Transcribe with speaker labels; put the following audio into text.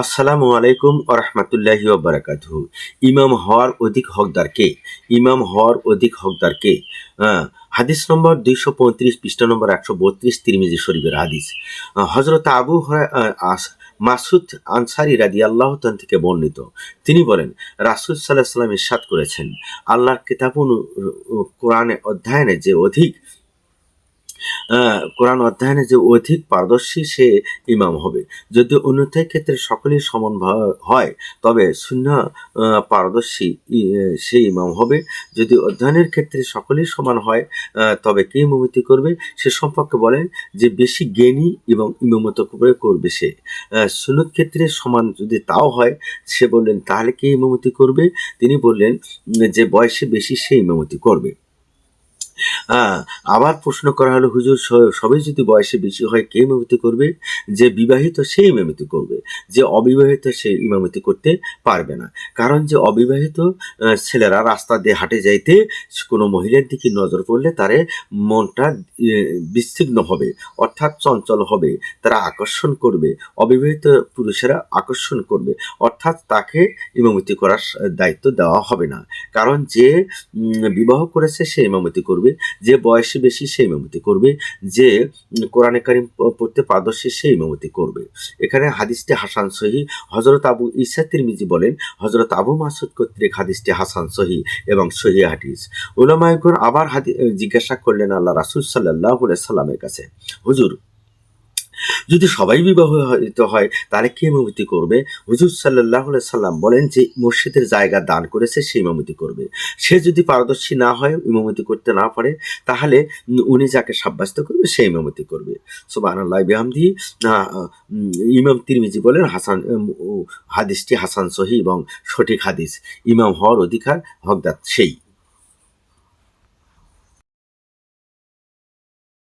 Speaker 1: আসসালামু আলাইকুম আরহামতুল্লাহি ওবারাকাতুহু। ইমাম হওয়ার অধিক হকদার কে? ইমাম হওয়ার অধিক হকদার কে? হাদিস নম্বর 235, পৃষ্ঠা নম্বর 132, তিরমিজি শরীফের হাদিস। হজরত মাসুদ আনসারি রাদিয়াল্লাহু তাআলা থেকে বর্ণিত। তিনি বলেন, রাসূল সাল্লাল্লাহু আলাইহি ওয়াসাল্লাম ইরশাদ করেছেন, আল্লাহর কিতাব কোরআনে অধ্যয়নে যে অধিক কোরআন অধ্যয়নে যে অধিক পারদর্শী সে ইমাম হবে। যদি অন্যথায় ক্ষেত্রে সকলেই সমান হয় তবে সুন্নাহ পারদর্শী সে ইমাম হবে। যদি অধ্যয়নের ক্ষেত্রে সকলেই সমান হয় তবে কে ইমামতি করবে সে সম্পর্কে বলেন যে বেশি জ্ঞানী এবং ইমামত করবে সে। সুন্নত ক্ষেত্রে সমান যদি তাও হয় সে বললেন তাহলে কে ইমামতি করবে? তিনি বললেন যে বয়সে বেশি সে ইমামতি করবে। আবার প্রশ্ন করা হলো, হুজুর সবাই যদি বয়সে বেশি হয় কে ইমামতি করবে? যে বিবাহিত সে ইমামতি করবে, যে অবিবাহিত সে ইমামতি করতে পারবে না। কারণ যে অবিবাহিত ছেলেরা রাস্তা দিয়ে হাঁটে যাইতে কোনো মহিলার দিকে নজর পড়লে তারে মনটা বিচ্ছিন্ন হবে, অর্থাৎ চঞ্চল হবে, তারা আকর্ষণ করবে, অবিবাহিত পুরুষেরা আকর্ষণ করবে, অর্থাৎ তাকে ইমামতি করার দায়িত্ব দেওয়া হবে না। কারণ যে বিবাহ করেছে সে ইমামতি করবে, যে বয়সে বেশি সে ইমামতি করবে, যে কোরআনে কারিম পড়তে পারদর্শী সে ইমামতি করবে। এখানে হাদিসটি হাসান সহি। হজরত আবু ঈসা তিরমিজি বলেন, হজরত আবু মাসুদ কর্তৃক হাদিসটি হাসান সহি এবং সহি হাদিস। উলামায়ে আবার জিজ্ঞাসা করলেন আল্লাহ রাসূল সাল্লাল্লাহু আলাইহি সাল্লামের কাছে, হুজুর যদি সবাই বিবাহিত হয় তাহলে কে ইমামতি করবে? হুজুর সাল্লাল্লাহু আলাইহি সাল্লাম বলেন যে মসজিদের জায়গা দান করেছে সে ইমামতি করবে। সে যদি পারদর্শী না হয়, ইমামতি করতে না পারে, তাহলে উনি যাকে সাব্যস্ত করবে সে ইমামতি করবে। সুবহানাল্লাহি বিহামদিহি। ইমাম তিরমিজি বলেন হাদিসটি হাসান সহি এবং সঠিক হাদিস। ইমাম হওয়ার অধিকার হকদার সেই।